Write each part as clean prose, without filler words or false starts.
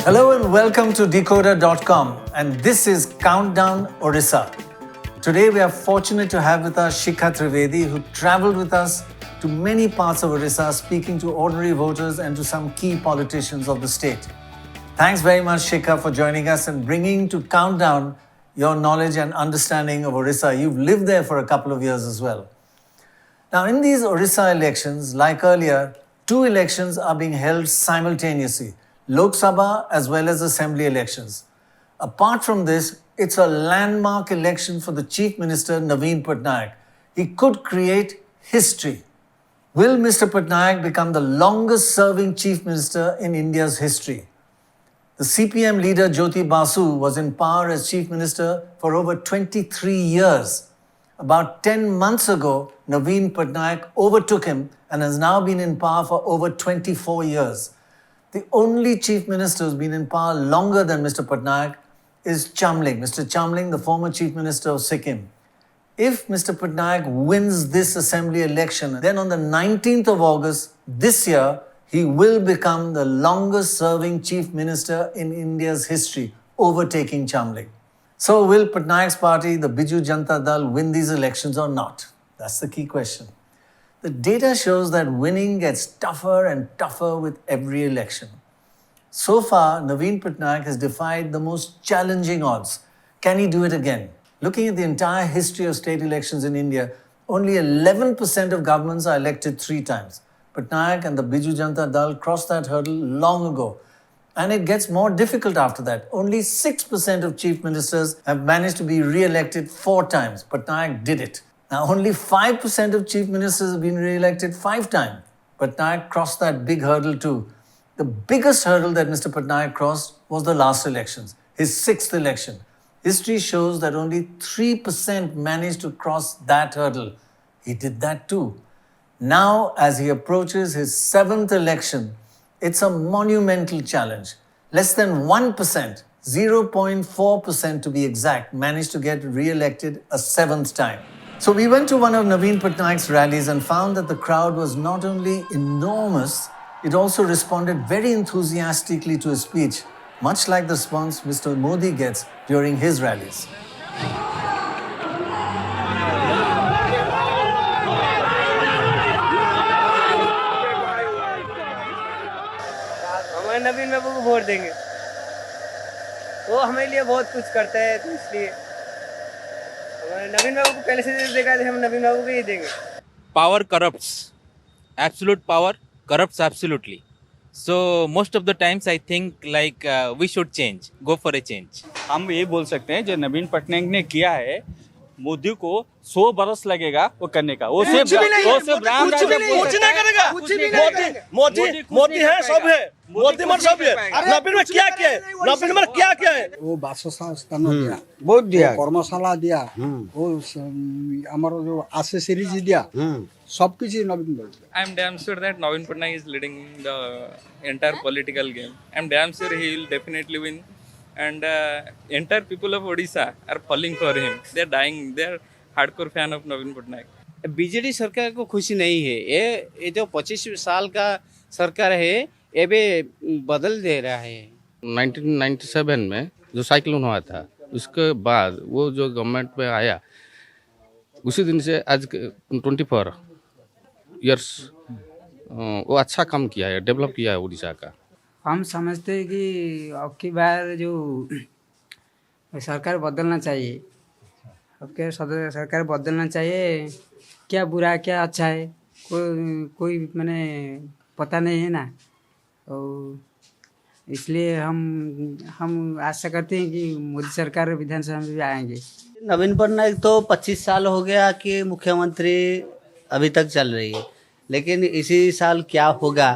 Hello and welcome to DeKoder.com, and this is Countdown Odisha. Today we are fortunate to have with us Shikha Trivedi, who travelled with us to many parts of Odisha, speaking to ordinary voters and to some key politicians of the state. Thanks very much, Shikha, for joining us and bringing to Countdown your knowledge and understanding of Odisha. You've lived there for a couple of years as well. Now, in these Odisha elections, like earlier, two elections are being held simultaneously, Lok Sabha as well as Assembly elections. Apart from this, it's a landmark election for the Chief Minister, Naveen Patnaik. He could create history. Will Mr. Patnaik become the longest serving Chief Minister in India's history? The CPM leader Jyoti Basu was in power as Chief Minister for over 23 years. About 10 months ago, Naveen Patnaik overtook him and has now been in power for over 24 years. The only Chief Minister who's been in power longer than Mr. Patnaik is Chamling, Mr. Chamling, the former Chief Minister of Sikkim. If Mr. Patnaik wins this assembly election, then on the 19th of August this year, he will become the longest serving Chief Minister in India's history, overtaking Chamling. So will Patnaik's party, the Biju Janata Dal, win these elections or not? That's the key question. The data shows that winning gets tougher and tougher with every election. So far, Naveen Patnaik has defied the most challenging odds. Can he do it again? Looking at the entire history of state elections in India, only 11% of governments are elected 3 times. Patnaik and the Biju Janata Dal crossed that hurdle long ago. And it gets more difficult after that. Only 6% of chief ministers have managed to be re-elected 4 times. Patnaik did it. Now, only 5% of chief ministers have been re-elected 5 times. Patnaik crossed that big hurdle too. The biggest hurdle that Mr. Patnaik crossed was the last elections, his 6th election. History shows that only 3% managed to cross that hurdle. He did that too. Now, as he approaches his 7th election, it's a monumental challenge. Less than 1%, 0.4% to be exact, managed to get re-elected a 7th time. So we went to one of Naveen Patnaik's rallies and found that the crowd was not only enormous, it also responded very enthusiastically to his speech, much like the response Mr. Modi gets during his rallies. हमारे नवीन बाबू को vote देंगे, वो हमारे लिए बहुत कुछ करता है, तो इसलिए हमारे नवीन बाबू को पहले से देखा है, हम नवीन बाबू को ही देंगे. Power corrupts. Absolute power corrupts absolutely. So most of the times I think we should change, go for a change. हम ये बोल सकते हैं जो नवीन पटनायक ने किया है, मोदी को 100 बरस लगेगा वो करने का. वो सिर्फ राम राज्य कुछ नहीं करेगा. मोदी है, सब है, मोदी मर सब है. नवीन में क्या है? नवीन में क्या है? वो बासस्थान दिया, बहुत दिया, कर्मशाला दिया, वो हमारा जो accessories दिया, सब कुछ नवीन बोल. I'm damn sure that Naveen Patnaik is leading the entire political game. I'm damn sure he will definitely win. And entire people of Odisha are falling for him. They're dying. They're hardcore fan of Naveen Patnaik. BJD सरकार को खुशी नहीं है. ये जो 25 साल का सरकार है, ये भी बदल दे रहा है. 1997 में जो साइक्लोन हुआ था, उसके बाद वो जो गवर्नमेंट में आया, उसी दिन से आज 24 इयर्स वो अच्छा काम किया है, डेवलप किया है उड़ीसा का. हम समझते हैं कि अब की बार जो सरकार बदलना चाहिए, अब के सरकार बदलना चाहिए. क्या बुरा क्या अच्छा है, कोई मैंने पता नहीं है ना. तो इसलिए हम आशा करते हैं कि मोदी सरकार विधानसभा में भी आएंगे. नवीन पटनायक तो 25 साल हो गया कि मुख्यमंत्री अभी तक चल रही है, लेकिन इसी साल क्या होगा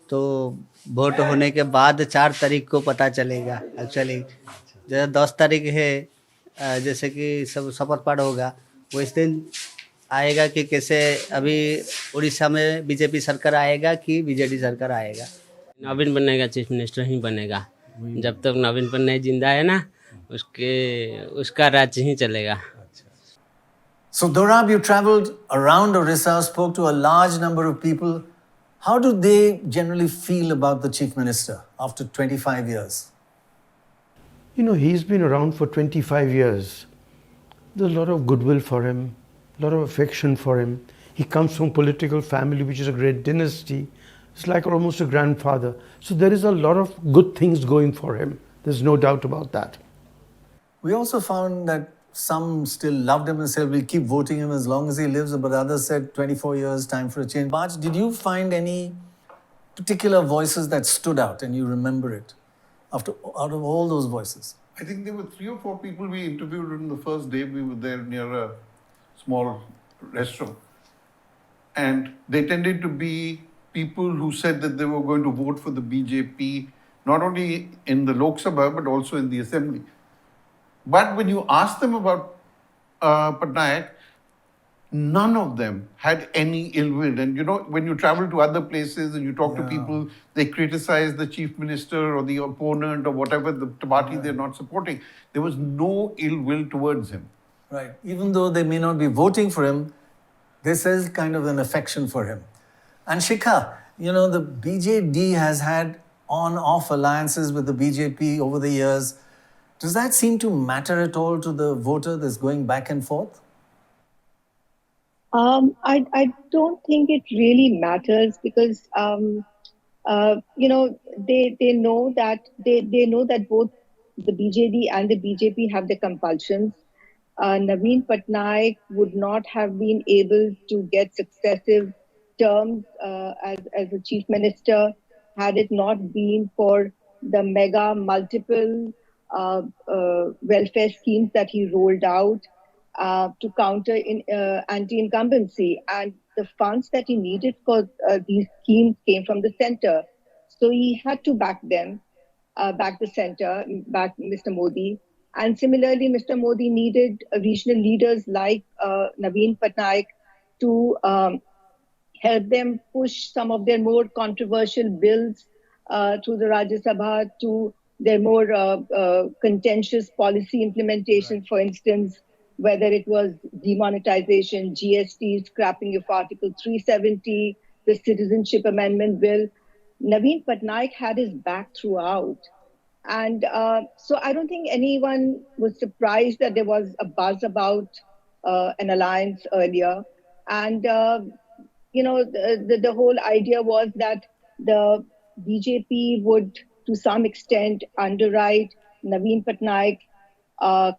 तो वोट होने के बाद 4 तारीख को पता चलेगा. एक्चुअली जैसे 10 तारीख है, जैसे कि सब शपथ पाठ होगा, वो इस दिन आएगा कि कैसे अभी उड़ीसा में बीजेपी सरकार आएगा कि बीजेडी सरकार आएगा. नवीन बनेगा, चीफ मिनिस्टर ही बनेगा. जब तक नवीन पटनायक जिंदा है ना, उसका राज्य ही चलेगा. So Dorab, you travelled around Odisha, spoke to a large number of people. How do they generally feel about the Chief Minister after 25 years? You know, he's been around for 25 years. There's a lot of goodwill for him, a lot of affection for him. He comes from a political family which is a great dynasty. It's like almost a grandfather. So there is a lot of good things going for him. There's no doubt about that. We also found that some still loved him and said, we'll keep voting him as long as he lives, but others said, 24 years, time for a change. Baj, did you find any particular voices that stood out and you remember it out of all those voices? I think there were 3 or 4 people we interviewed on the first day. We were there near a small restaurant. And they tended to be people who said that they were going to vote for the BJP, not only in the Lok Sabha, but also in the Assembly. But when you ask them about Patnaik, none of them had any ill will. And you know, when you travel to other places and you talk to people, they criticize the Chief Minister or the opponent or whatever the party they're not supporting. There was no ill will towards him. Right. Even though they may not be voting for him, this is kind of an affection for him. And Shikha, you know, the BJD has had on-off alliances with the BJP over the years. Does that seem to matter at all to the voter that's going back and forth? I don't think it really matters because, you know, they know that they know that both the BJD and the BJP have their compulsions. Naveen Patnaik would not have been able to get successive terms as a chief minister had it not been for the mega multiple welfare schemes that he rolled out to counter anti-incumbency. And the funds that he needed for these schemes came from the center. So he had to back them, back the center, back Mr. Modi. And similarly, Mr. Modi needed regional leaders like Naveen Patnaik to help them push some of their more controversial bills through the Rajya Sabha to their more contentious policy implementation, for instance, whether it was demonetization, GST, scrapping of Article 370, the Citizenship Amendment Bill. Naveen Patnaik had his back throughout. And so I don't think anyone was surprised that there was a buzz about an alliance earlier. And, you know, the whole idea was that the BJP would, to some extent, underwrite Naveen Patnaik's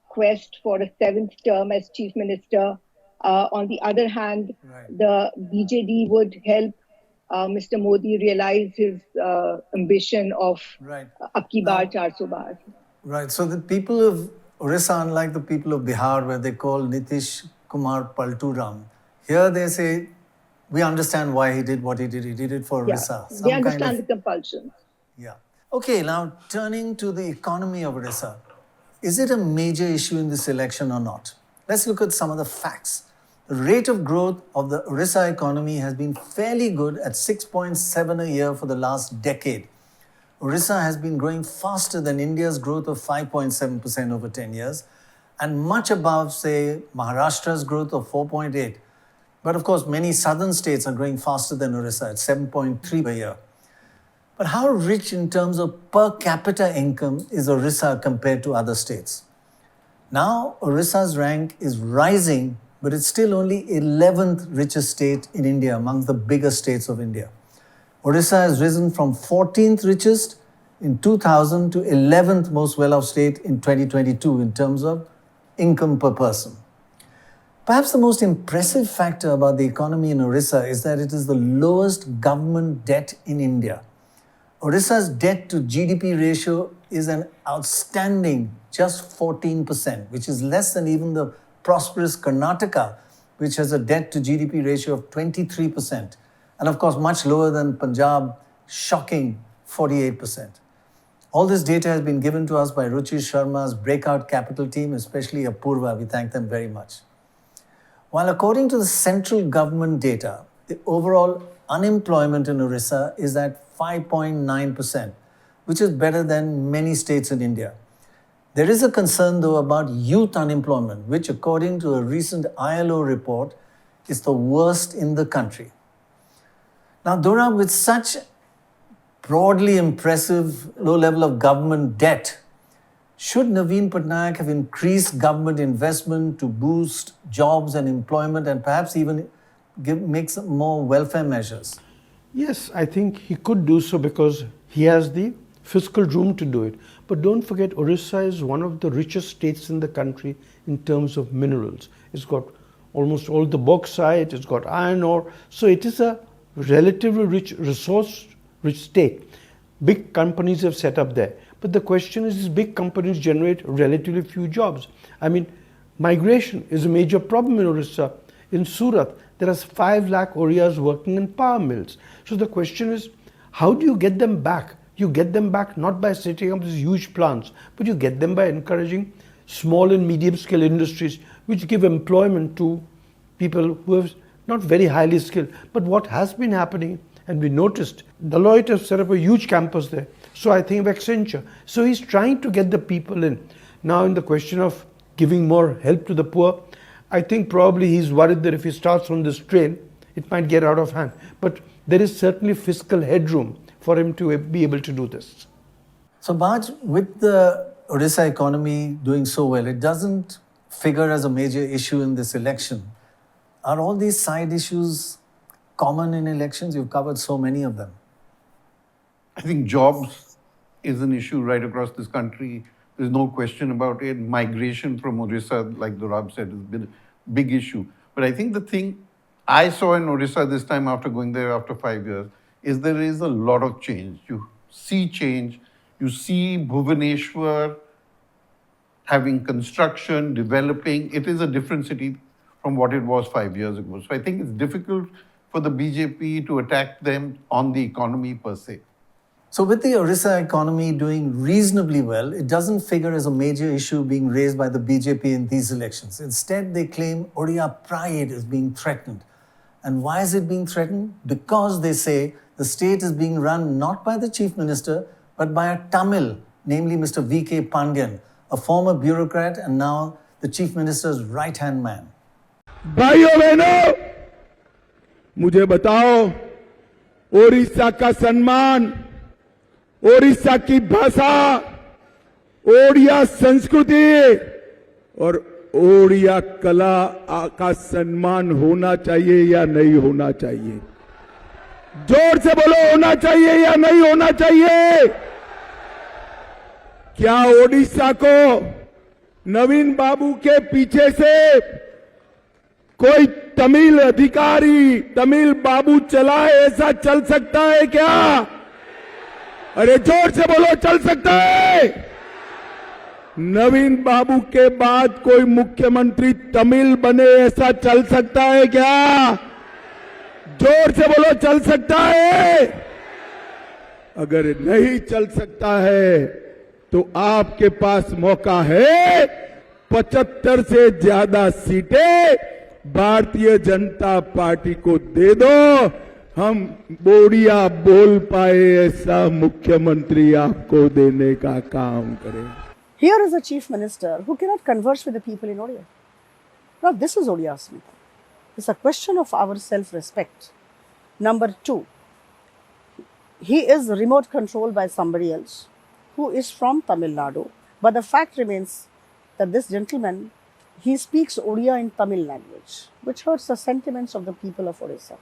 quest for a 7th term as chief minister. On the other hand, the BJD would help Mr. Modi realize his ambition of Abki Baar 400 Baar. Right. So the people of Odisha, unlike the people of Bihar, where they call Nitish Kumar Palturam, here they say, we understand why he did what he did. He did it for Odisha. Yeah, they understand the compulsions. Yeah. Okay, now turning to the economy of Odisha. Is it a major issue in this election or not? Let's look at some of the facts. The rate of growth of the Odisha economy has been fairly good at 6.7 a year for the last decade. Odisha has been growing faster than India's growth of 5.7% over 10 years and much above, say, Maharashtra's growth of 4.8. But of course, many southern states are growing faster than Odisha at 7.3 per year. But how rich in terms of per capita income is Odisha compared to other states? Now, Odisha's rank is rising, but it's still only 11th richest state in India among the bigger states of India. Odisha has risen from 14th richest in 2000 to 11th most well-off state in 2022 in terms of income per person. Perhaps the most impressive factor about the economy in Odisha is that it is the lowest government debt in India. Odisha's debt to GDP ratio is an outstanding just 14%, which is less than even the prosperous Karnataka, which has a debt to GDP ratio of 23%. And of course, much lower than Punjab, shocking 48%. All this data has been given to us by Ruchi Sharma's Breakout Capital team, especially Apurva. We thank them very much. While according to the central government data, the overall unemployment in Odisha is at 5.9%, which is better than many states in India. There is a concern, though, about youth unemployment, which, according to a recent ILO report, is the worst in the country. Now, Dora, with such broadly impressive low level of government debt, should Naveen Patnaik have increased government investment to boost jobs and employment and perhaps even make some more welfare measures? Yes, I think he could do so because he has the fiscal room to do it. But don't forget, Odisha is one of the richest states in the country in terms of minerals. It's got almost all the bauxite, it's got iron ore. So it is a relatively rich, resource-rich state. Big companies have set up there. But the question is, these big companies generate relatively few jobs. I mean, migration is a major problem in Odisha. In Surat, there are 5 lakh Orias working in power mills. So the question is, how do you get them back? You get them back not by setting up these huge plants, but you get them by encouraging small and medium scale industries which give employment to people who are not very highly skilled. But what has been happening, and we noticed, Deloitte has set up a huge campus there. So I think of Accenture. So he's trying to get the people in. Now in the question of giving more help to the poor, I think probably he's worried that if he starts on this train, it might get out of hand. But there is certainly fiscal headroom for him to be able to do this. So, Baj, with the Odisha economy doing so well, it doesn't figure as a major issue in this election. Are all these side issues common in elections? You've covered so many of them. I think jobs is an issue right across this country. There's no question about it. Migration from Odisha, like Dorab said, has been a big issue. But I think the thing I saw in Odisha this time after going there after 5 years is there is a lot of change. You see change. You see Bhubaneswar having construction, developing. It is a different city from what it was 5 years ago. So I think it's difficult for the BJP to attack them on the economy per se. So with the Odisha economy doing reasonably well, it doesn't figure as a major issue being raised by the BJP in these elections. Instead, they claim Odia pride is being threatened. And why is it being threatened? Because they say the state is being run not by the Chief Minister, but by a Tamil, namely Mr. V.K. Pandyan, a former bureaucrat and now the Chief Minister's right-hand man. भाइयों बहनों, मुझे बताओ, ओडिशा का सम्मान, ओडिशा की भाषा, ओडिया संस्कृति और ओडिया कला का सम्मान होना चाहिए या नहीं होना चाहिए? जोर से बोलो, होना चाहिए या नहीं होना चाहिए? क्या ओडिशा को नवीन बाबू के पीछे से कोई तमिल अधिकारी, तमिल बाबू चलाए, ऐसा चल सकता है क्या? अरे जोर से बोलो, चल सकता है? नवीन बाबू के बाद कोई मुख्यमंत्री तमिल बने, ऐसा चल सकता है क्या? जोर से बोलो, चल सकता है? अगर नहीं चल सकता है तो आपके पास मौका है, 75 से ज्यादा सीटें भारतीय जनता पार्टी को दे दो, हम बोडिया बोल पाए ऐसा मुख्यमंत्री आपको देने का काम करें. Here is a chief minister who cannot converse with the people in Odia. Now this is Odia Smith. It's a question of our self-respect. Number 2, he is remote controlled by somebody else who is from Tamil Nadu. But the fact remains that this gentleman, he speaks Odia in Tamil language, which hurts the sentiments of the people of Odisha.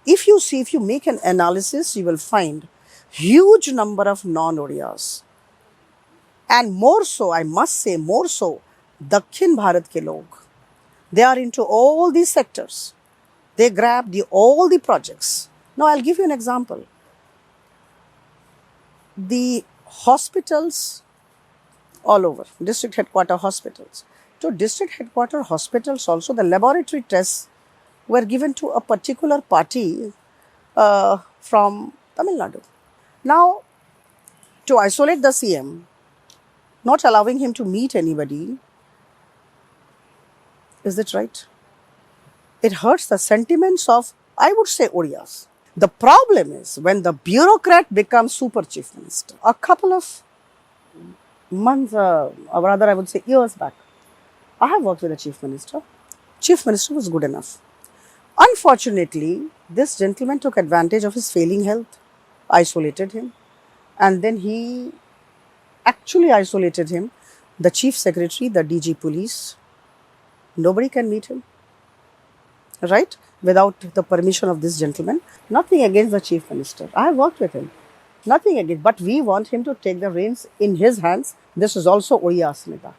If you make an analysis, you will find huge number of non-Odias. And more so, I must say more so, Dakshin Bharat ke log. They are into all these sectors. They grab all the projects. Now I'll give you an example. The hospitals all over, district headquarter hospitals. To district headquarter hospitals also, the laboratory tests were given to a particular party from Tamil Nadu. Now, to isolate the CM, not allowing him to meet anybody, is it right? It hurts the sentiments of, I would say, Odias. The problem is when the bureaucrat becomes super chief minister. A couple of months, or rather I would say years back, I have worked with the chief minister. Chief minister was good enough. Unfortunately, this gentleman took advantage of his failing health, isolated him, and then he actually isolated him. The Chief Secretary, the DG Police, nobody can meet him, right? Without the permission of this gentleman. Nothing against the Chief Minister. I have worked with him. Nothing against. But we want him to take the reins in his hands. This is also Oriya Asmita.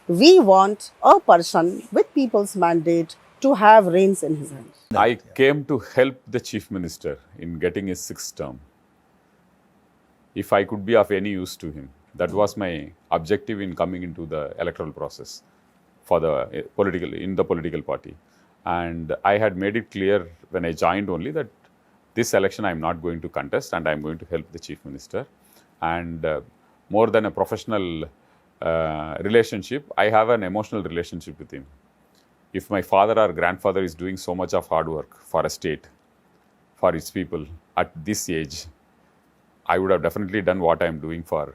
We want a person with people's mandate to have reins in his hands. I came to help the Chief Minister in getting his 6th term. If I could be of any use to him, that was my objective in coming into the electoral process for the political party. And I had made it clear when I joined only that this election I am not going to contest and I am going to help the Chief Minister. And more than a professional relationship, I have an emotional relationship with him. If my father or grandfather is doing so much of hard work for a state, for its people at this age, I would have definitely done what I am doing for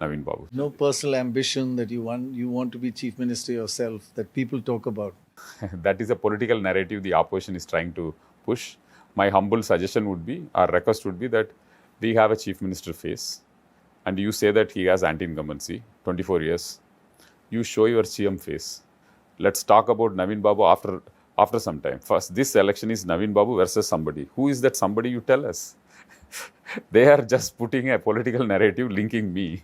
Naveen Babu. No personal ambition that you want to be Chief Minister yourself that people talk about. That is a political narrative the opposition is trying to push. My humble suggestion would be, or request would be that we have a Chief Minister face and you say that he has anti-incumbency, 24 years. You show your CM face. Let's talk about Naveen Babu after some time. First, this election is Naveen Babu versus somebody. Who is that somebody? You tell us. They are just putting a political narrative linking me.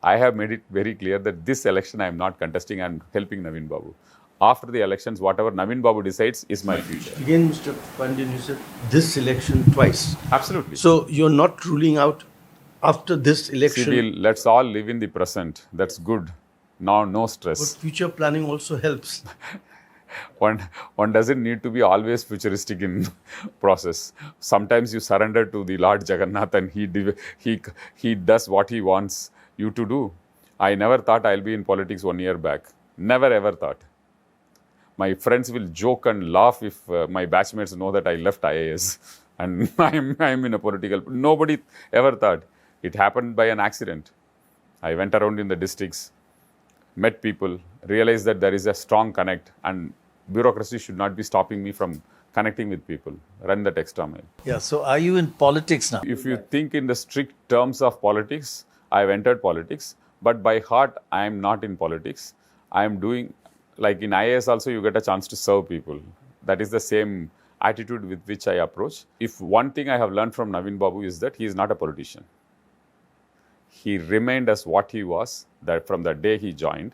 I have made it very clear that this election I am not contesting, I am helping Naveen Babu. After the elections, whatever Naveen Babu decides is my future. Again, Mr. Pandian, you said this election twice. Absolutely. So you're not ruling out after this election. Civil, let's all live in the present. That's good. Now, no stress. But future planning also helps. One doesn't need to be always futuristic in process. Sometimes you surrender to the Lord Jagannath and he does what he wants you to do. I never thought I'll be in politics 1 year back. Never ever thought. My friends will joke and laugh if my batchmates know that I left IAS and I'm in a political. Nobody ever thought. It happened by an accident. I went around in the districts, met people, realized that there is a strong connect and bureaucracy should not be stopping me from connecting with people. Run that extra mile. Yeah, so are you in politics now? If you think in the strict terms of politics, I've entered politics, but by heart, I am not in politics. I am doing, like in IAS also, you get a chance to serve people. That is the same attitude with which I approach. If one thing I have learned from Naveen Babu is that he is not a politician. He remained as what he was that from the day he joined,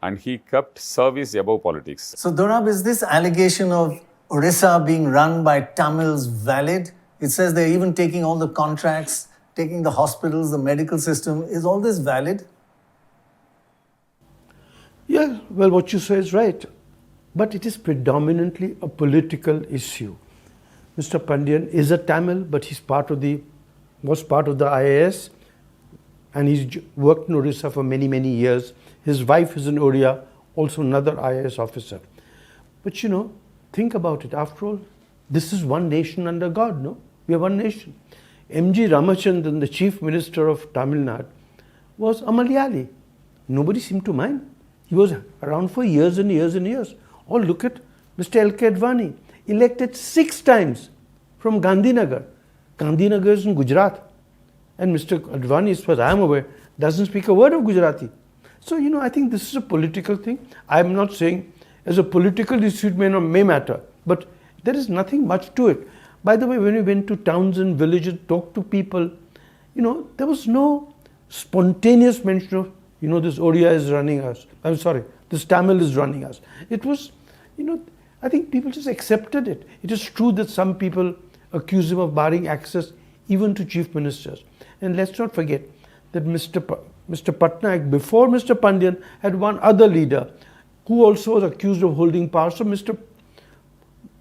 and he kept service above politics. So, Dorab, is this allegation of Odisha being run by Tamils valid? It says they're even taking all the contracts, taking the hospitals, the medical system. Is all this valid? Yeah, well, what you say is right. But it is predominantly a political issue. Mr. Pandian is a Tamil, but was part of the IAS, and he's worked in Odisha for many, many years. His wife is in Oriya, also another IAS officer. But think about it. After all, this is one nation under God, no? We are one nation. M.G. Ramachandran, the Chief Minister of Tamil Nadu, was a Malayali. Nobody seemed to mind. He was around for years and years and years. Or look at Mr. L.K. Advani, elected 6 times from Gandhinagar. Gandhinagar is in Gujarat. And Mr. Advani, as far as I am aware, doesn't speak a word of Gujarati. So, I think this is a political thing. I am not saying as a political issue it may matter, but there is nothing much to it. By the way, when we went to towns and villages, talked to people, there was no spontaneous mention of, this Oriya is running us. I'm sorry, this Tamil is running us. It was, I think people just accepted it. It is true that some people accuse him of barring access even to chief ministers. And let's not forget that Mr. Patnaik, before Mr. Pandian, had one other leader who also was accused of holding power. So Mr.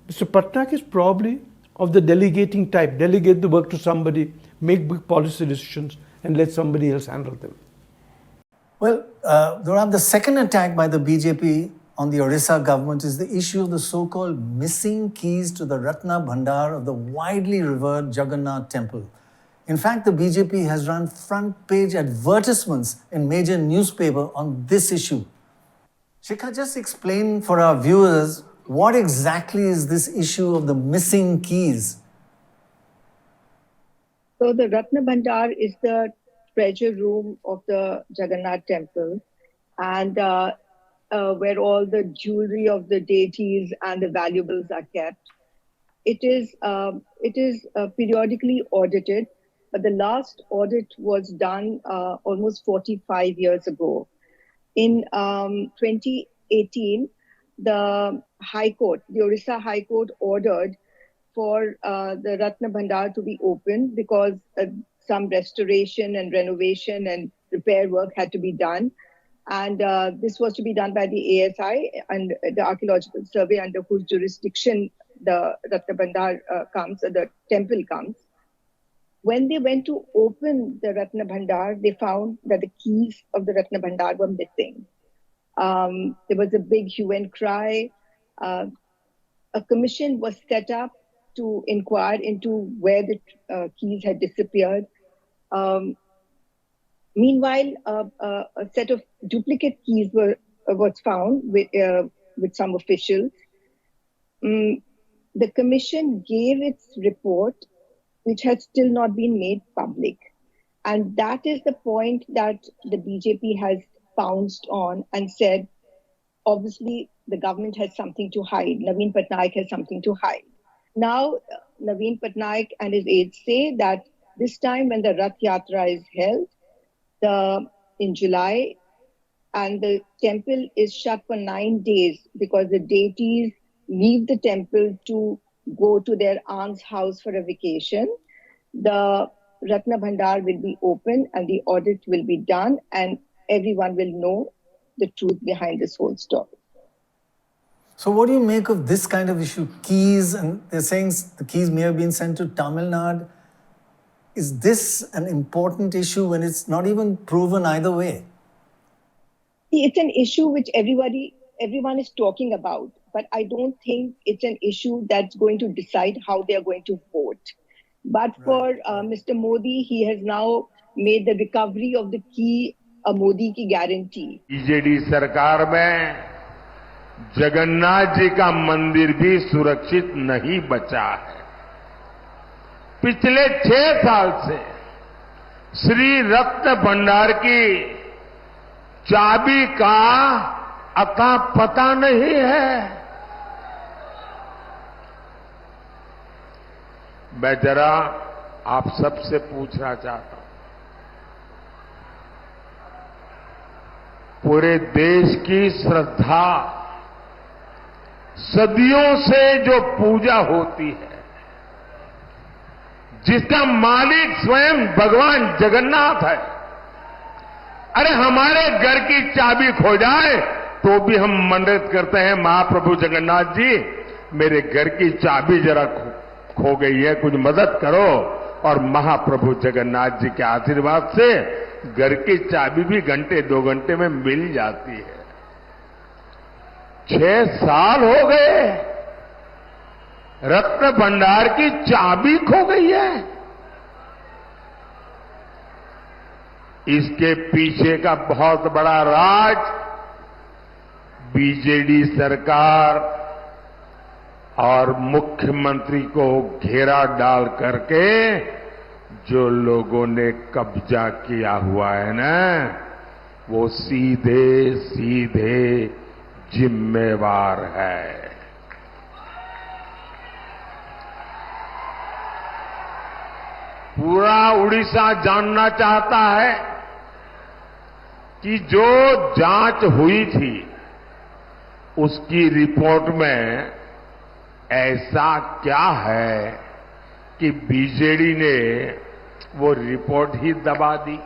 Patnaik is probably of the delegating type. Delegate the work to somebody, make big policy decisions, and let somebody else handle them. Well, Dorab, the second attack by the BJP on the Odisha government is the issue of the so-called missing keys to the Ratna Bhandar of the widely revered Jagannath temple. In fact, the BJP has run front-page advertisements in major newspaper on this issue. Shikha, just explain for our viewers What exactly is this issue of the missing keys? So the Ratna Bhandar is the treasure room of the Jagannath temple, and where all the jewelry of the deities and the valuables are kept. It is periodically audited, but the last audit was done almost 45 years ago. In 2018, the High Court, the Odisha High Court, ordered for the Ratna Bhandar to be opened because some restoration and renovation and repair work had to be done. And this was to be done by the ASI and the Archaeological Survey, under whose jurisdiction the Ratna Bhandar comes, or the temple comes. When they went to open the Ratna Bhandar, they found that the keys of the Ratna Bhandar were missing. There was a big hue and cry. A commission was set up to inquire into where the keys had disappeared. Meanwhile, a set of duplicate keys was found with some officials. The commission gave its report, which has still not been made public. And that is the point that the BJP has pounced on and said, obviously, the government has something to hide. Naveen Patnaik has something to hide. Now, Naveen Patnaik and his aides say that this time when the Rath Yatra is held in July, and the temple is shut for 9 days because the deities leave the temple to go to their aunt's house for a vacation, the Ratna Bhandar will be open and the audit will be done, and everyone will know the truth behind this whole story. So what do you make of this kind of issue? Keys, and they're saying the keys may have been sent to Tamil Nadu. Is this an important issue when it's not even proven either way? It's an issue which everyone is talking about, but I don't think it's an issue that's going to decide how they are going to vote. But for Mr. Modi, he has now made the recovery of the key a Modi की guarantee. BJD सरकार में जगन्नाथ जी का मंदिर भी सुरक्षित नहीं बचा है। पिछले 6 साल से श्री रत्न भंडार की चाबी का अता पता नहीं है। मैं जरा आप सबसे पूछना चाहता हूं, पूरे देश की श्रद्धा, सदियों से जो पूजा होती है, जिसका मालिक स्वयं भगवान जगन्नाथ है, अरे हमारे घर की चाबी खो जाए तो भी हम मन्नत करते हैं, महाप्रभु जगन्नाथ जी मेरे घर की चाबी जरा खो गई है, कुछ मदद करो। और महाप्रभु जगन्नाथ जी के आशीर्वाद से घर की चाबी भी घंटे 2 घंटे में मिल जाती है। 6 साल हो गए, रत्न भंडार की चाबी खो गई है। इसके पीछे का बहुत बड़ा राज बीजेडी सरकार और मुख्यमंत्री को घेरा डाल करके जो लोगों ने कब्जा किया हुआ है ना, वो सीधे सीधे जिम्मेवार है। पूरा उड़ीसा जानना चाहता है कि जो जांच हुई थी उसकी रिपोर्ट में ऐसा क्या है कि बीजेडी ने वो रिपोर्ट ही दबा दी।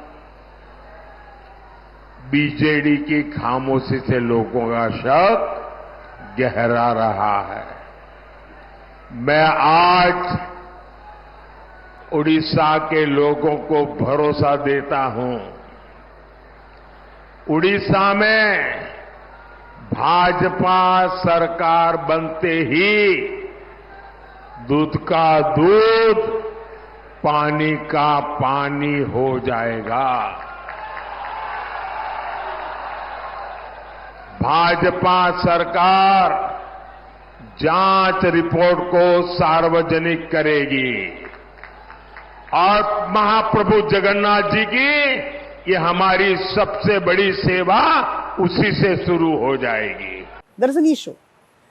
बीजेडी की खामोशी से लोगों का शक गहरा रहा है। मैं आज उड़ीसा के लोगों को भरोसा देता हूं, उड़ीसा में भाजपा सरकार बनते ही दूध का दूध, पानी का पानी हो जाएगा। भाजपा सरकार जांच रिपोर्ट को सार्वजनिक करेगी और महाप्रभु जगन्नाथ जी की ये हमारी सबसे बड़ी सेवा उसी से शुरू हो जाएगी. There is an issue.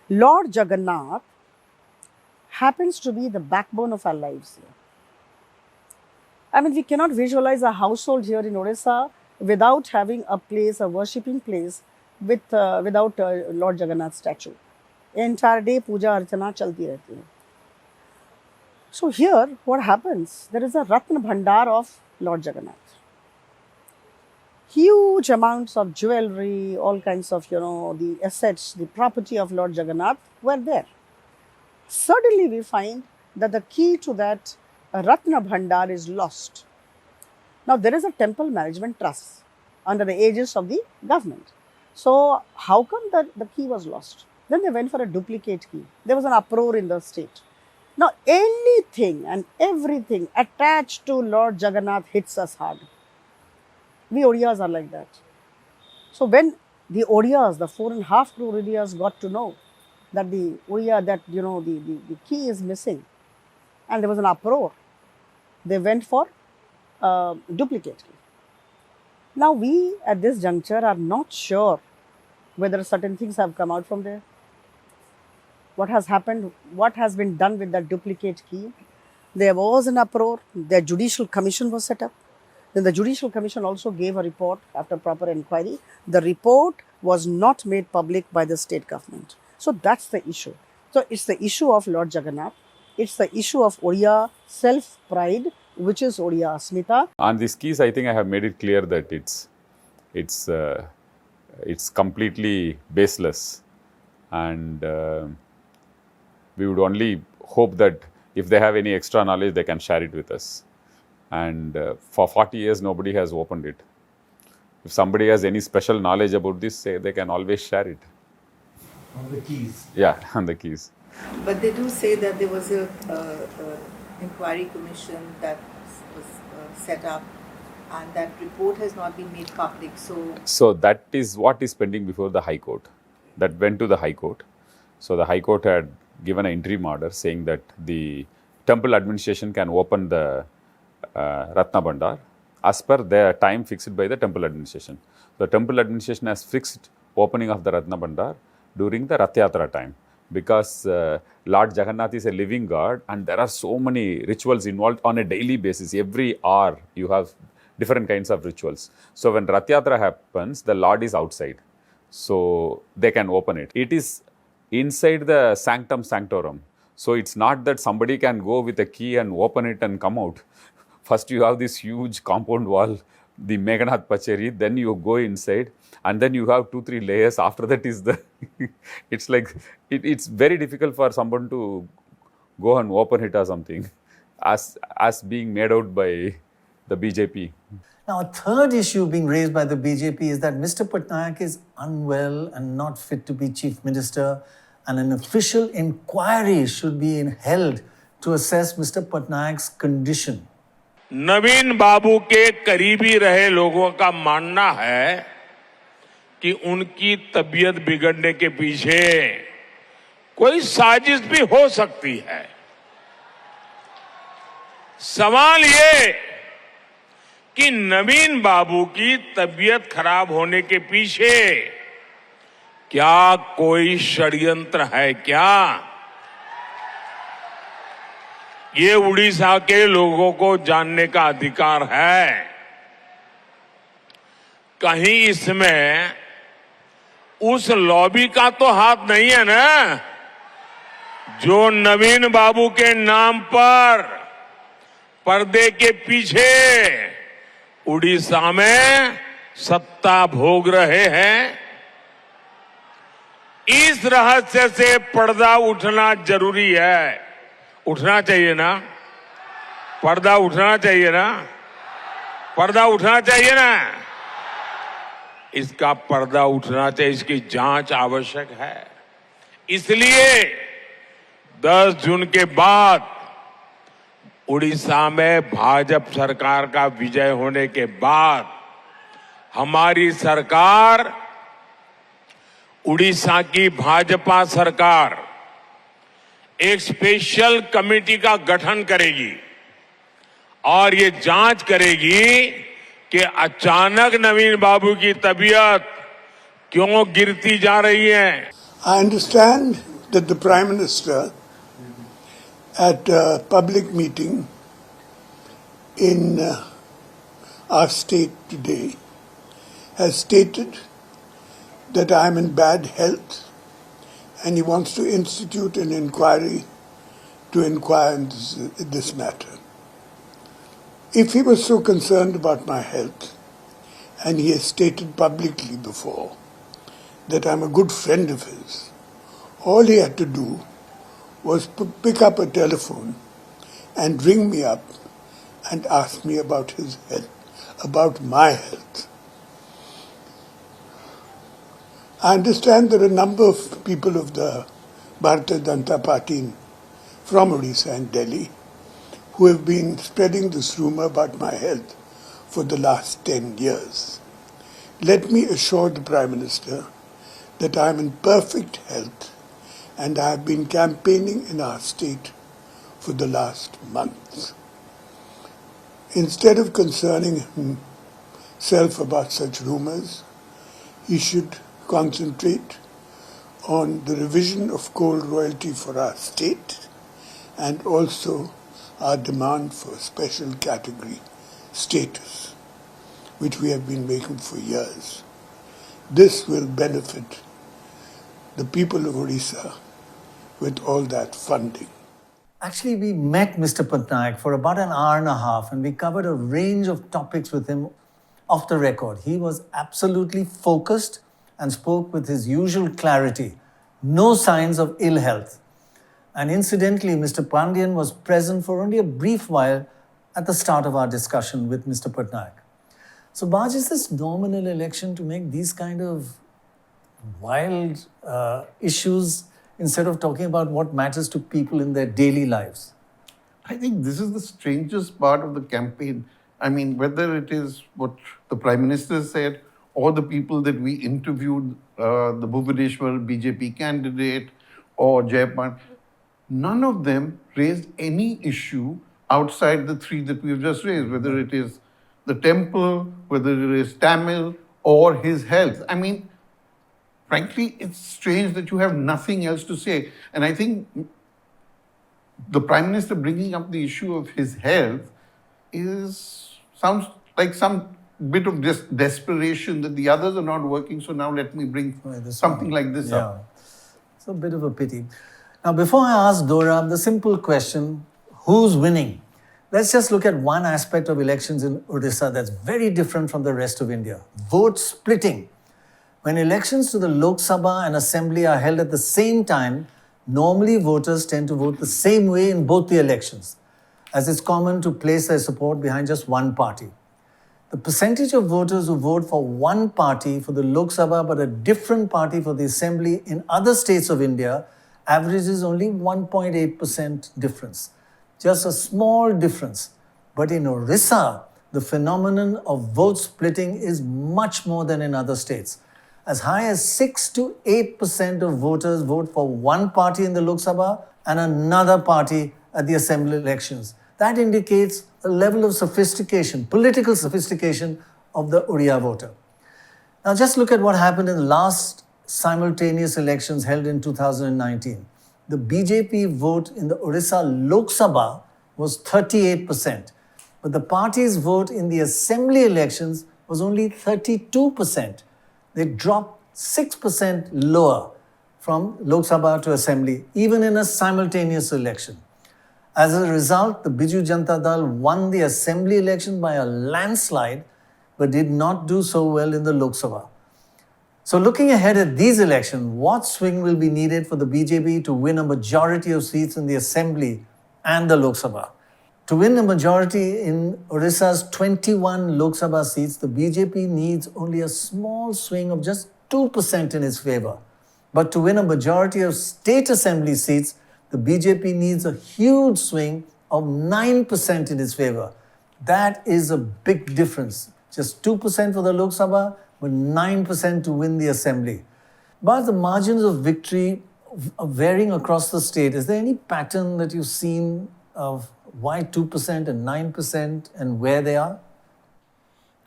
Lord Jagannath happens to be the backbone of our lives here. I mean, we cannot visualize a household here in Odisha without having a place, a worshipping place, without Lord Jagannath statue. Entire day puja archana chalti rehti hai. So here, what happens? There is a Ratna Bhandar of Lord Jagannath. Huge amounts of jewelry, all kinds of, the assets, the property of Lord Jagannath were there. Suddenly we find that the key to that Ratna Bhandar is lost. Now there is a temple management trust under the aegis of the government. So how come that the key was lost? Then they went for a duplicate key. There was an uproar in the state. Now anything and everything attached to Lord Jagannath hits us hard. We Odiyas are like that. So when the Odiyas, the 4.5 crore Odiyas got to know that the Odiya, the key is missing and there was an uproar, they went for duplicate key. Now we at this juncture are not sure whether certain things have come out from there. What has happened, what has been done with that duplicate key. There was an uproar, the judicial commission was set up. Then the Judicial Commission also gave a report after proper inquiry. The report was not made public by the state government. So that's the issue. So it's the issue of Lord Jagannath. It's the issue of Odiya self-pride, which is Odiya Asmita. On these keys, I think I have made it clear that it's completely baseless. And we would only hope that if they have any extra knowledge, they can share it with us. And for 40 years, nobody has opened it. If somebody has any special knowledge about this, they can always share it. On the keys. Yeah, on the keys. But they do say that there was a inquiry commission that was set up and that report has not been made public. So that is what is pending before the High Court. That went to the High Court. So the High Court had given an interim order saying that the temple administration can open the Ratna Bhandar as per the time fixed by the temple administration. The temple administration has fixed opening of the Ratna Bhandar during the Rath Yatra time because Lord Jagannath is a living God and there are so many rituals involved on a daily basis. Every hour you have different kinds of rituals. So when Rath Yatra happens, the Lord is outside. So they can open it. It is inside the sanctum sanctorum. So it's not that somebody can go with a key and open it and come out. First you have this huge compound wall, the Meghanath Pacheri, then you go inside and then you have 2-3 layers. After that is the, it's like, it's very difficult for someone to go and open it or something as being made out by the BJP. Now, a third issue being raised by the BJP is that Mr. Patnaik is unwell and not fit to be Chief Minister, and an official inquiry should be held to assess Mr. Patnaik's condition. नवीन बाबू के करीबी रहे लोगों का मानना है कि उनकी तबीयत बिगड़ने के पीछे कोई साजिश भी हो सकती है. सवाल ये कि नवीन बाबू की तबीयत खराब होने के पीछे क्या कोई षड्यंत्र है क्या? ये उड़ीसा के लोगों को जानने का अधिकार है. कहीं इसमें उस लॉबी का तो हाथ नहीं है ना जो नवीन बाबू के नाम पर पर्दे के पीछे उड़ीसा में सत्ता भोग रहे हैं. इस रहस्य से पर्दा उठना जरूरी है. उठना चाहिए ना, पर्दा उठना चाहिए ना, पर्दा उठना चाहिए ना. इसका पर्दा उठना चाहिए, इसकी जांच आवश्यक है. इसलिए 10 जून के बाद उड़ीसा में भाजपा सरकार का विजय होने के बाद हमारी सरकार, उड़ीसा की भाजपा सरकार एक स्पेशल कमेटी का गठन करेगी और ये जांच करेगी कि अचानक नवीन बाबू की तबीयत क्यों गिरती जा रही है. I understand that the Prime Minister at a public meeting in our state today has stated that I am in bad health and he wants to institute an inquiry to inquire into this matter. If he was so concerned about my health, and he has stated publicly before that I'm a good friend of his, all he had to do was pick up a telephone and ring me up and ask me about his health, about my health. I understand there are a number of people of the Bharatiya Janata Party from Odisha and Delhi who have been spreading this rumor about my health for the last 10 years. Let me assure the Prime Minister that I am in perfect health and I have been campaigning in our state for the last months. Instead of concerning himself about such rumors, he should concentrate on the revision of coal royalty for our state and also our demand for special category status, which we have been making for years. This will benefit the people of Odisha with all that funding. Actually, we met Mr. Patnaik for about an hour and a half and we covered a range of topics with him off the record. He was absolutely focused and spoke with his usual clarity. No signs of ill health. And incidentally, Mr. Pandian was present for only a brief while at the start of our discussion with Mr. Patnaik. So, Baj, is this nominal election to make these kind of wild issues instead of talking about what matters to people in their daily lives? I think this is the strangest part of the campaign. I mean, whether it is what the Prime Minister said or the people that we interviewed, the Bhubaneswar BJP candidate or Jayapan, none of them raised any issue outside the three that we've just raised, whether it is the temple, whether it is Tamil or his health. I mean, frankly, it's strange that you have nothing else to say. And I think the Prime Minister bringing up the issue of his health sounds like some bit of desperation that the others are not working, so now let me bring something like this up. It's a bit of a pity. Now, before I ask Dora the simple question, who's winning? Let's just look at one aspect of elections in Odisha that's very different from the rest of India. Vote splitting. When elections to the Lok Sabha and Assembly are held at the same time, normally voters tend to vote the same way in both the elections, as it's common to place their support behind just one party. The percentage of voters who vote for one party for the Lok Sabha but a different party for the Assembly in other states of India averages only 1.8% difference. Just a small difference. But in Odisha, the phenomenon of vote splitting is much more than in other states. As high as 6 to 8% of voters vote for one party in the Lok Sabha and another party at the Assembly elections. That indicates a level of sophistication, political sophistication of the Odia voter. Now just look at what happened in the last simultaneous elections held in 2019. The BJP vote in the Odisha Lok Sabha was 38%, but the party's vote in the Assembly elections was only 32%. They dropped 6% lower from Lok Sabha to Assembly, even in a simultaneous election. As a result, the Biju Janata Dal won the Assembly election by a landslide, but did not do so well in the Lok Sabha. So looking ahead at these elections, what swing will be needed for the BJP to win a majority of seats in the Assembly and the Lok Sabha? To win a majority in Odisha's 21 Lok Sabha seats, the BJP needs only a small swing of just 2% in its favor. But to win a majority of state assembly seats, the BJP needs a huge swing of 9% in its favor. That is a big difference. Just 2% for the Lok Sabha, but 9% to win the assembly. But the margins of victory varying across the state. Is there any pattern that you've seen of why 2% and 9% and where they are?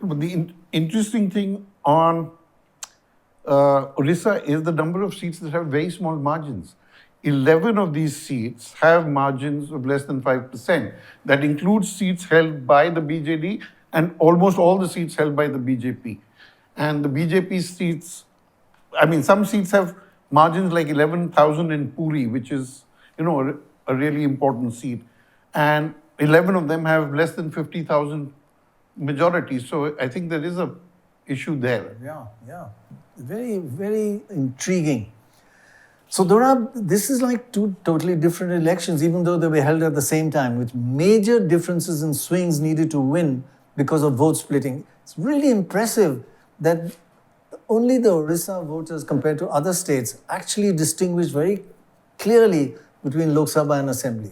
But the interesting thing on Odisha is the number of seats that have very small margins. 11 of these seats have margins of less than 5%. That includes seats held by the BJD and almost all the seats held by the BJP. And the BJP seats, I mean, some seats have margins like 11,000 in Puri, which is, a really important seat. And 11 of them have less than 50,000 majority. So I think there is a issue there. Yeah. Very, very intriguing. So Dorab, this is like two totally different elections, even though they were held at the same time, with major differences in swings needed to win because of vote splitting. It's really impressive that only the Odisha voters compared to other states actually distinguish very clearly between Lok Sabha and Assembly.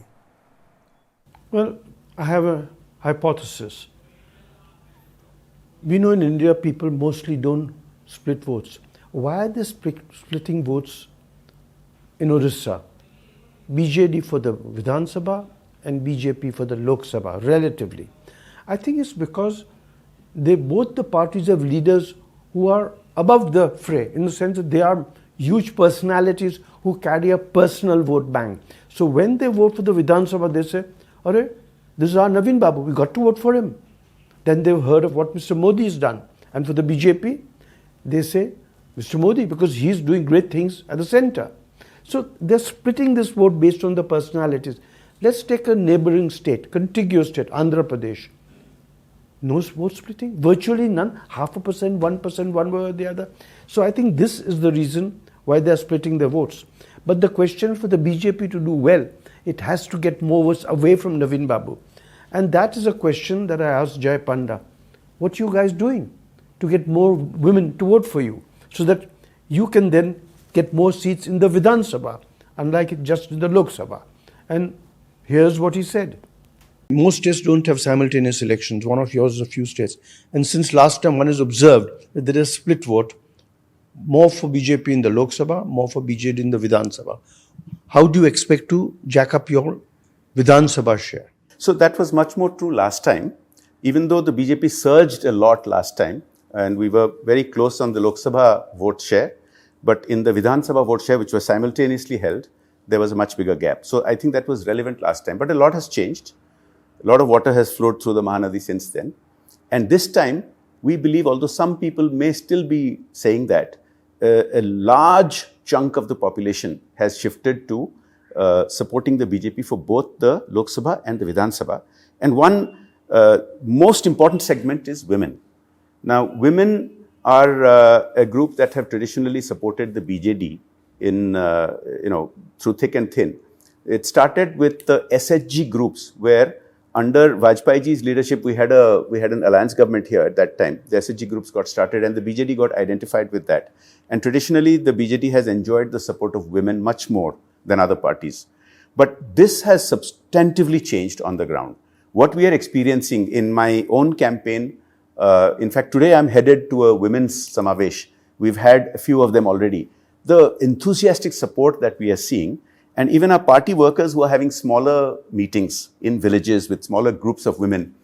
Well, I have a hypothesis. We know in India people mostly don't split votes. Why are they splitting votes in Odisha? BJD for the Vidhan Sabha and BJP for the Lok Sabha, relatively. I think it's because both the parties have leaders who are above the fray, in the sense that they are huge personalities who carry a personal vote bank. So when they vote for the Vidhan Sabha, they say, "Arey, this is our Naveen Babu, we got to vote for him." Then they've heard of what Mr. Modi has done. And for the BJP, they say, Mr. Modi, because he's doing great things at the center. So they're splitting this vote based on the personalities. Let's take a neighboring state, contiguous state, Andhra Pradesh. No vote splitting, virtually none, 0.5%, 1%, one way or the other. So I think this is the reason why they're splitting their votes. But the question for the BJP to do well, it has to get more votes away from Naveen Babu. And that is a question that I asked Jai Panda. What are you guys doing to get more women to vote for you so that you can then get more seats in the Vidhan Sabha, unlike it just in the Lok Sabha? And here's what he said. Most states don't have simultaneous elections. One of yours is a few states. And since last time one has observed that there is split vote, more for BJP in the Lok Sabha, more for BJD in the Vidhan Sabha. How do you expect to jack up your Vidhan Sabha share? So that was much more true last time, even though the BJP surged a lot last time and we were very close on the Lok Sabha vote share. But in the Vidhan Sabha vote share, which was simultaneously held, there was a much bigger gap. So I think that was relevant last time. But a lot has changed. A lot of water has flowed through the Mahanadi since then. And this time, we believe, although some people may still be saying that, a large chunk of the population has shifted to supporting the BJP for both the Lok Sabha and the Vidhan Sabha. And one most important segment is women. Now, women are a group that have traditionally supported the BJD in, through thick and thin. It started with the SHG groups, where under Vajpayeeji's leadership, we had an alliance government here at that time. The SHG groups got started and the BJD got identified with that. And traditionally, the BJD has enjoyed the support of women much more than other parties. But this has substantively changed on the ground. What we are experiencing in my own campaign, in fact, today I'm headed to a women's Samavesh. We've had a few of them already. The enthusiastic support that we are seeing, and even our party workers who are having smaller meetings in villages with smaller groups of women,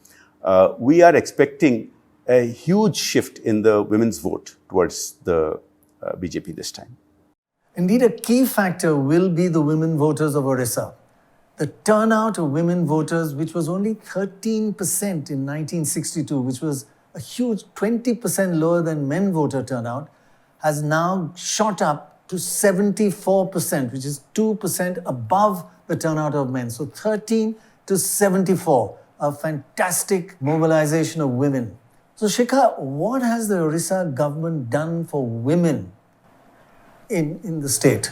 we are expecting a huge shift in the women's vote towards the BJP this time. Indeed, a key factor will be the women voters of Odisha. The turnout of women voters, which was only 13% in 1962, which was a huge 20% lower than men voter turnout, has now shot up to 74%, which is 2% above the turnout of men. So 13 to 74, a fantastic mobilization of women. So Shikha, what has the Odisha government done for women in the state?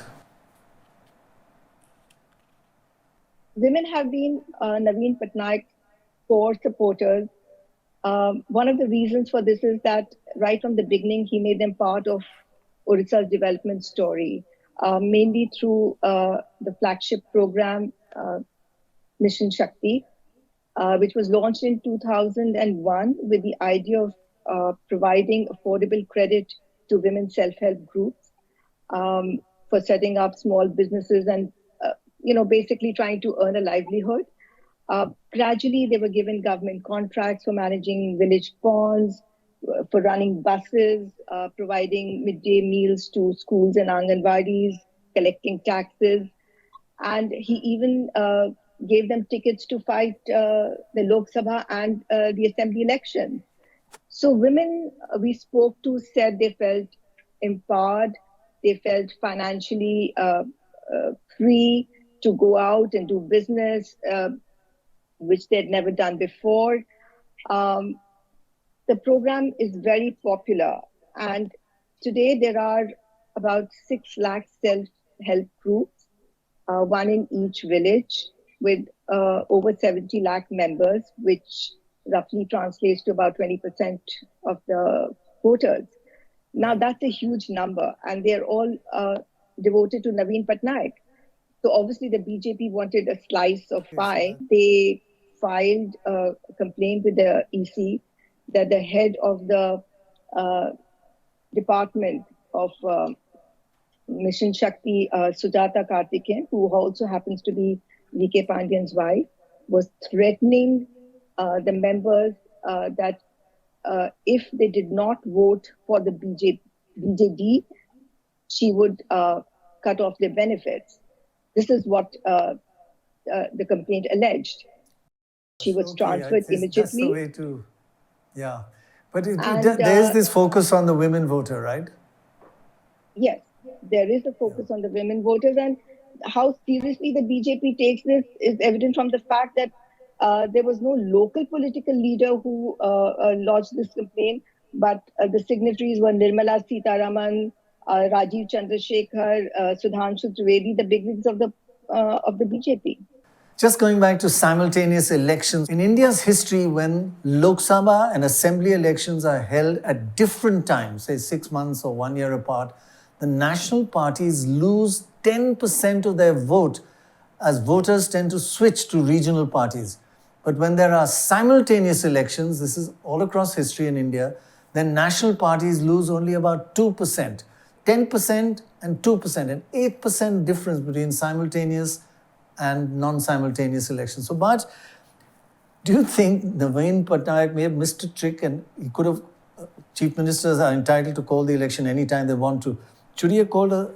Women have been Naveen Patnaik's core supporters. One of the reasons for this is that right from the beginning, he made them part of Odisha's development story, mainly through the flagship program, Mission Shakti, which was launched in 2001 with the idea of providing affordable credit to women self-help groups. for setting up small businesses and, basically trying to earn a livelihood. Gradually, they were given government contracts for managing village ponds, for running buses, providing midday meals to schools and anganwadis, collecting taxes. And he even gave them tickets to fight the Lok Sabha and the Assembly election. So women we spoke to said they felt empowered, they felt financially free to go out and do business, which they'd never done before. The program is very popular, and today there are about 6 lakh self-help groups, one in each village, with over 70 lakh members, which roughly translates to about 20% of the voters. Now that's a huge number, and they're all devoted to Naveen Patnaik. So obviously the BJP wanted a slice of pie. They filed a complaint with the EC that the head of the department of Mission Shakti, Sujata Karthikeyan, who also happens to be V.K. Pandyan's wife, was threatening the members that if they did not vote for the BJD, she would cut off their benefits. This is what the complaint alleged. She was transferred immediately. That's the way to, yeah. But there is this focus on the women voter, right? Yes, there is a focus on the women voters, and how seriously the BJP takes this is evident from the fact that there was no local political leader who lodged this complaint, but the signatories were Nirmala Sitharaman, Rajiv Chandrasekhar, Sudhanshu Trivedi, the bigwigs of the BJP. Just going back to simultaneous elections, in India's history, when Lok Sabha and Assembly elections are held at different times, say 6 months or 1 year apart, the national parties lose 10% of their vote as voters tend to switch to regional parties. But when there are simultaneous elections, this is all across history in India, then national parties lose only about 2%. 10% and 2%, an 8% difference between simultaneous and non-simultaneous elections. So, Baj, do you think Naveen Patnaik may have missed a trick, and he could have, chief ministers are entitled to call the election anytime they want to. Should he have called a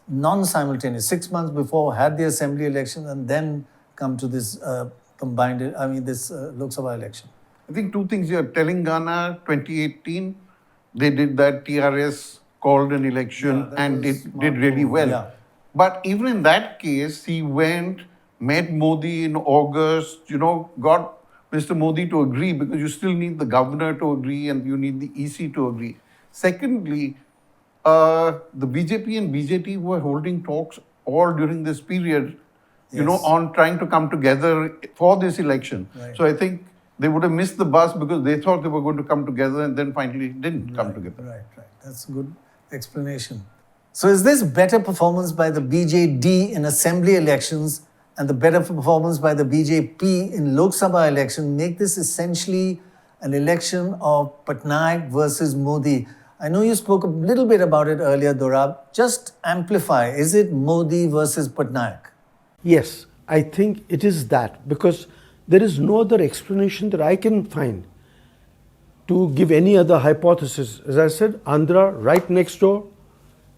non-simultaneous, 6 months before, had the assembly election and then come to this this Lok Sabha election? I think two things here. Telangana 2018, they did that. TRS called an election and it did really well. Yeah. But even in that case, he went, met Modi in August, got Mr. Modi to agree, because you still need the governor to agree and you need the EC to agree. Secondly, the BJP and BJP were holding talks all during this period, on trying to come together for this election. Right. So I think they would have missed the bus because they thought they were going to come together and then finally didn't come together. Right. That's a good explanation. So is this better performance by the BJD in assembly elections and the better performance by the BJP in Lok Sabha election make this essentially an election of Patnaik versus Modi? I know you spoke a little bit about it earlier, Dorab. Just amplify. Is it Modi versus Patnaik? Yes, I think it is that, because there is no other explanation that I can find to give any other hypothesis. As I said, Andhra right next door,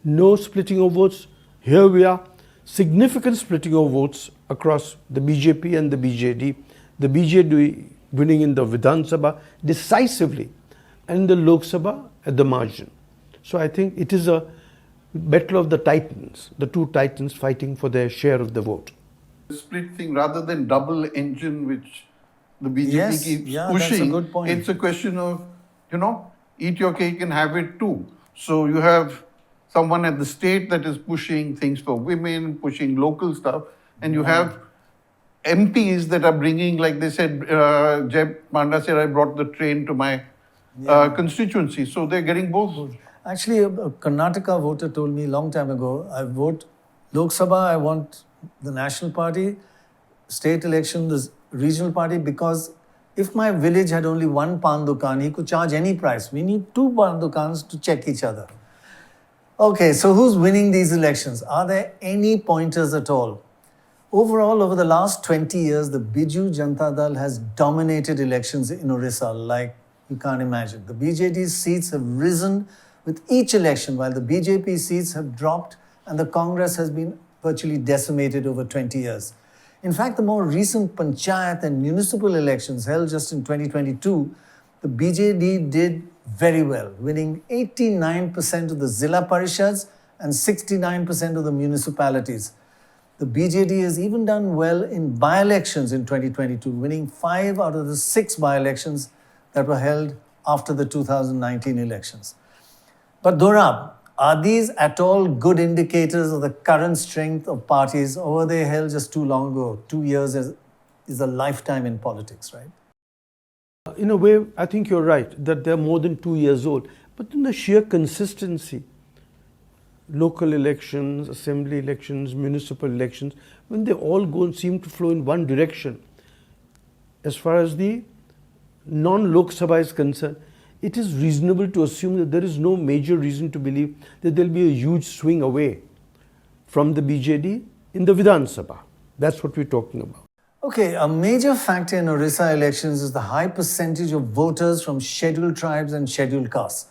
no splitting of votes. Here we are, significant splitting of votes across the BJP and the BJD. The BJD winning in the Vidhan Sabha decisively, and the Lok Sabha at the margin. So I think it is a battle of the titans, the two titans fighting for their share of the vote. Split thing rather than double engine, which the BJP keeps pushing. That's a good point. It's a question of, eat your cake and have it too. So you have someone at the state that is pushing things for women, pushing local stuff, and you have MPs that are bringing, like they said, Jay Panda said, I brought the train to my constituency. So they're getting both. Actually, a Karnataka voter told me a long time ago, I vote Lok Sabha, I want the national party, state election, the regional party, because if my village had only one pan dukan, he could charge any price. We need two pan dukans to check each other. Okay, so who's winning these elections? Are there any pointers at all? Overall, over the last 20 years, the Biju Janata Dal has dominated elections in Odisha like you can't imagine. The BJD's seats have risen with each election, while the BJP seats have dropped and the Congress has been virtually decimated over 20 years. In fact, the more recent panchayat and municipal elections held just in 2022, the BJD did very well, winning 89% of the Zilla Parishads and 69% of the municipalities. The BJD has even done well in by-elections in 2022, winning 5 out of the 6 by-elections that were held after the 2019 elections. But Dorab, are these at all good indicators of the current strength of parties, or were they held just too long ago? 2 years is a lifetime in politics, right? In a way, I think you're right, that they're more than 2 years old. But in the sheer consistency, local elections, assembly elections, municipal elections, when they all go and seem to flow in one direction, as far as the non-Lok Sabha is concerned, it is reasonable to assume that there is no major reason to believe that there will be a huge swing away from the BJD in the Vidhan Sabha. That's what we're talking about. Okay, a major factor in Orissa elections is the high percentage of voters from scheduled tribes and scheduled castes.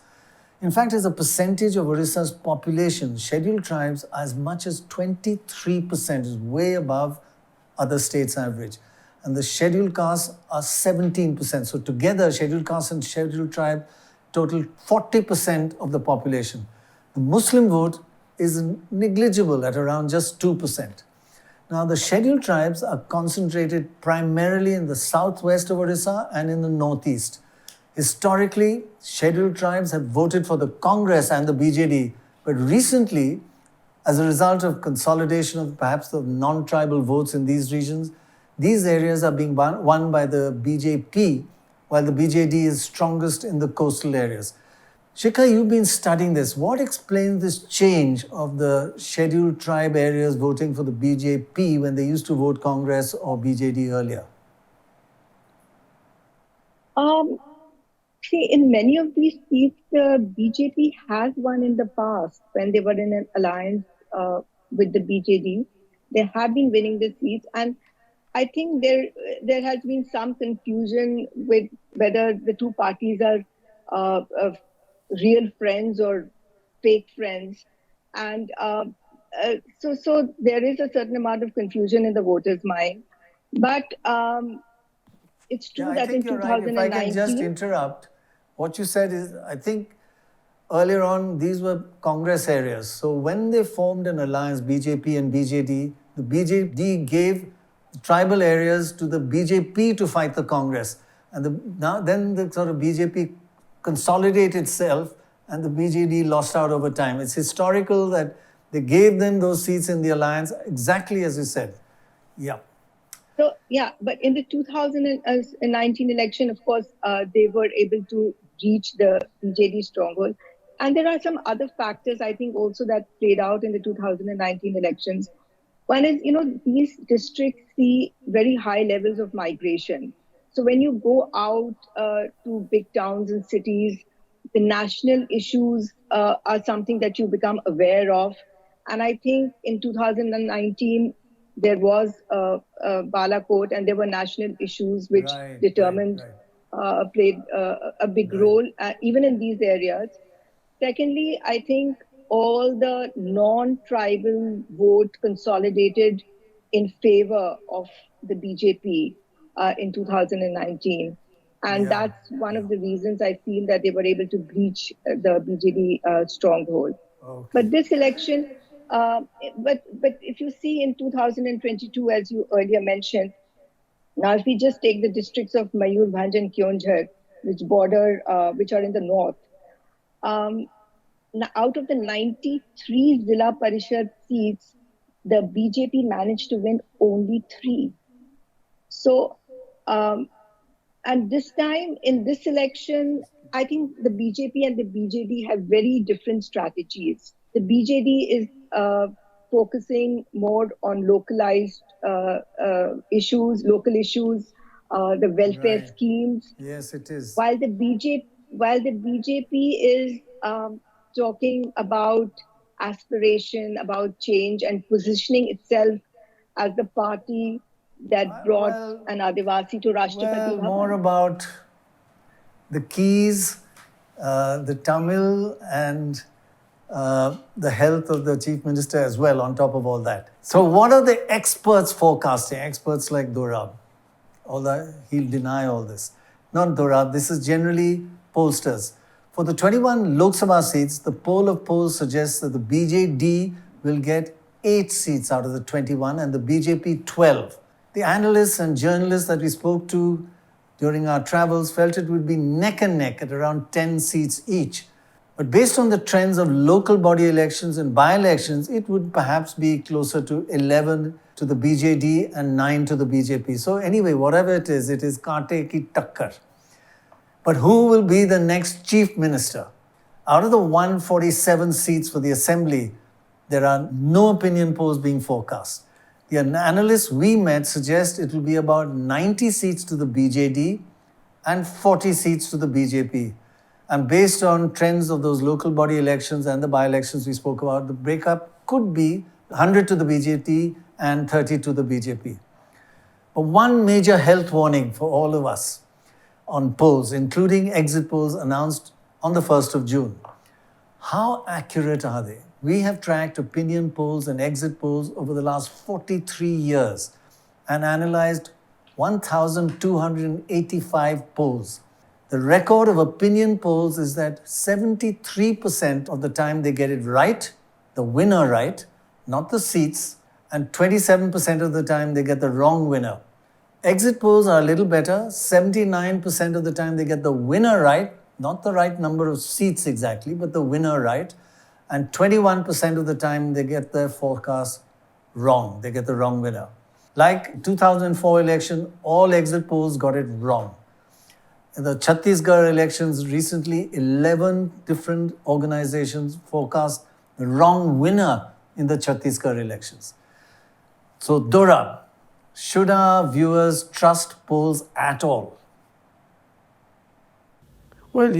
In fact, as a percentage of Orissa's population, scheduled tribes are as much as 23%, is way above other states' average. And the scheduled castes are 17%. So together, scheduled caste and scheduled tribe total 40% of the population. The Muslim vote is negligible at around just 2%. Now, the scheduled tribes are concentrated primarily in the southwest of Odisha and in the northeast. Historically, scheduled tribes have voted for the Congress and the BJD, but recently, as a result of consolidation of perhaps the non-tribal votes in these regions, these areas are being won by the BJP, while the BJD is strongest in the coastal areas. Shikha, you've been studying this. What explains this change of the scheduled tribe areas voting for the BJP when they used to vote Congress or BJD earlier? See, in many of these seats, the BJP has won in the past when they were in an alliance with the BJD. They have been winning the seats, and I think there has been some confusion with whether the two parties are real friends or fake friends, and so there is a certain amount of confusion in the voters' mind. But it's true that in 2019, if I can just interrupt, what you said is, I think earlier on these were Congress areas. So when they formed an alliance, BJP and BJD, the BJD gave tribal areas to the BJP to fight the Congress. And then the sort of BJP consolidated itself and the BJD lost out over time. It's historical that they gave them those seats in the alliance, exactly as you said. Yeah. So, yeah, but in the 2019 election, of course, they were able to reach the BJD stronghold. And there are some other factors, I think, also that played out in the 2019 elections. One is, these districts see very high levels of migration. So when you go out to big towns and cities, the national issues are something that you become aware of. And I think in 2019, there was Balakot, and there were national issues which played a big role, even in these areas. Secondly, I think all the non-tribal vote consolidated in favor of the BJP in 2019. And that's one of the reasons I feel that they were able to breach the BJD stronghold. Okay. But this election, but if you see in 2022, as you earlier mentioned, now if we just take the districts of Mayurbhanj and Kyonjhar, which are in the north, now out of the 93 Zilla Parishad seats, the BJP managed to win only 3. So, and this time in this election, I think the BJP and the BJD have very different strategies. The BJD is focusing more on localized issues, local issues, the welfare schemes. Yes, it is. While the BJP is talking about aspiration, about change, and positioning itself as the party that brought an Adivasi to Rashtrapati Bhavan. More about the keys, the Tamil, and the health of the Chief Minister as well, on top of all that. So what are the experts forecasting? Experts like Dorab. Although he'll deny all this. Not Dorab, this is generally pollsters. For the 21 Lok Sabha seats, the poll of polls suggests that the BJD will get 8 seats out of the 21 and the BJP 12. The analysts and journalists that we spoke to during our travels felt it would be neck and neck at around 10 seats each. But based on the trends of local body elections and by-elections, it would perhaps be closer to 11 to the BJD and 9 to the BJP. So anyway, whatever it is kaate ki takkar. But who will be the next Chief Minister? Out of the 147 seats for the Assembly, there are no opinion polls being forecast. The analysts we met suggest it will be about 90 seats to the BJD and 40 seats to the BJP. And based on trends of those local body elections and the by-elections we spoke about, the breakup could be 100 to the BJP and 30 to the BJP. But one major health warning for all of us on polls, including exit polls announced on the 1st of June. How accurate are they? We have tracked opinion polls and exit polls over the last 43 years and analyzed 1,285 polls. The record of opinion polls is that 73% of the time they get it right, the winner right, not the seats, and 27% of the time they get the wrong winner. Exit polls are a little better. 79% of the time they get the winner right, not the right number of seats exactly, but the winner right. And 21% of the time they get their forecast wrong. They get the wrong winner. Like 2004 election, all exit polls got it wrong. In the Chhattisgarh elections recently, 11 different organizations forecast the wrong winner in the Chhattisgarh elections. So, Dora, should our viewers trust polls at all? Well,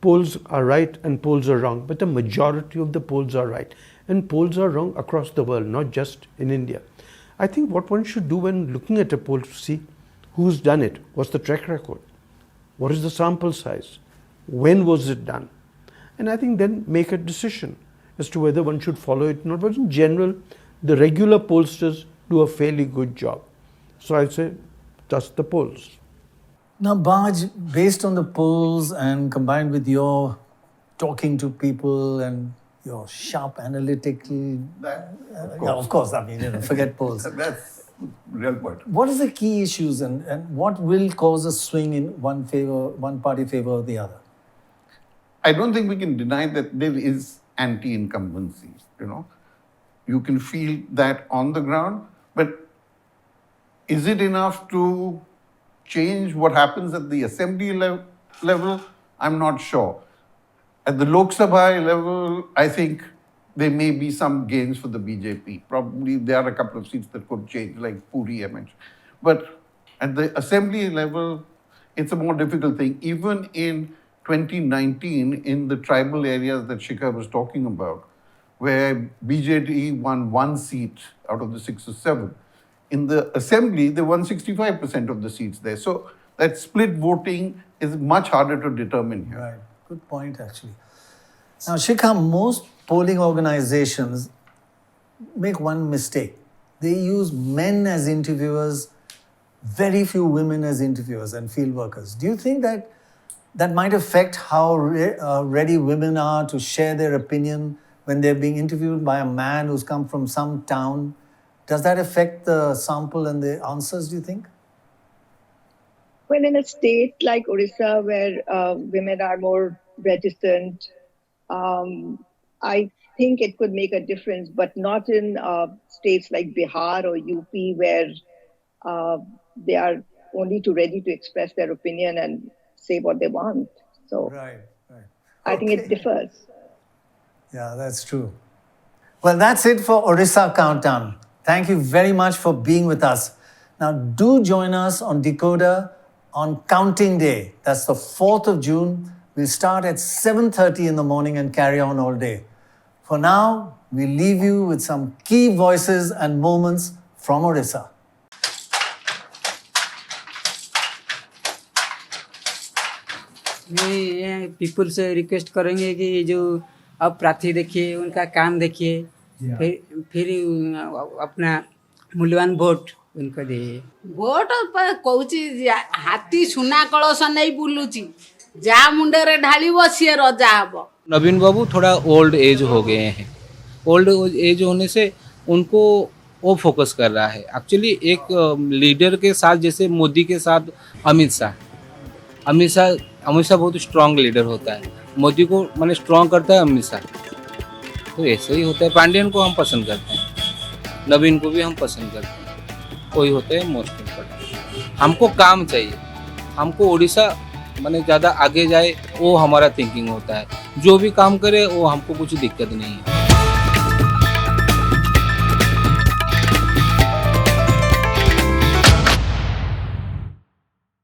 polls are right and polls are wrong, but the majority of the polls are right. And polls are wrong across the world, not just in India. I think what one should do when looking at a poll to see who's done it, what's the track record, what is the sample size, when was it done, and I think then make a decision as to whether one should follow it or not. But in general, the regular pollsters do a fairly good job. So I'd say trust the polls. Now, Baj, based on the polls and combined with your talking to people and your sharp analytical... yeah, of course, forget polls. That's real point. What is the key issues and what will cause a swing in one party favor or the other? I don't think we can deny that there is anti-incumbency, You can feel that on the ground, but is it enough to change what happens at the assembly level? I'm not sure. At the Lok Sabha level, I think there may be some gains for the BJP. Probably there are a couple of seats that could change, like Puri I mentioned. But at the assembly level, it's a more difficult thing. Even in 2019, in the tribal areas that Shikha was talking about, where BJD won 1 seat out of the 6 or 7. In the assembly, they won 65% of the seats there. So that split voting is much harder to determine here. Right. Good point, actually. Now, Shikha, most polling organizations make one mistake. They use men as interviewers, very few women as interviewers and field workers. Do you think that might affect how ready women are to share their opinion when they're being interviewed by a man who's come from some town? Does that affect the sample and the answers, do you think? Well, in a state like Odisha, where women are more reticent, I think it could make a difference, but not in states like Bihar or UP, where they are only too ready to express their opinion and say what they want. So right. I think it differs. Yeah, that's true. Well, that's it for Odisha Countdown. Thank you very much for being with us. Now, do join us on DeKoder on Counting Day. That's the 4th of June. We'll start at 7:30 in the morning and carry on all day. For now, we leave you with some key voices and moments from Odisha. मैं people से request करेंगे कि जो अब प्रार्थी देखिए, उनका काम देखिए, फिर अपना मूल्यवान वोट उनको दिए। भोट कौची हाथी सुना कलश नहीं बुलुची, जा मुंडे रे ढालिबो सी रजा हबो। नवीन बाबू थोड़ा ओल्ड एज हो गए हैं। ओल्ड एज होने से उनको वो फोकस कर रहा है। एक्चुअली एक लीडर के साथ, जैसे मोदी के साथ अमित शाह बहुत स्ट्रांग लीडर होता है। मोदी को माने स्ट्रांग करता है अमित शाह, तो ऐसे ही होता है। पांडियन को हम पसंद करते हैं, नवीन को भी हम पसंद करते हैं। कोई होते हैं मोस्ट इम्पोर्टेंट। हमको काम चाहिए, हमको उड़ीसा माने ज़्यादा आगे जाए, वो हमारा थिंकिंग होता है। जो भी काम करे वो हमको कुछ दिक्कत नहीं है।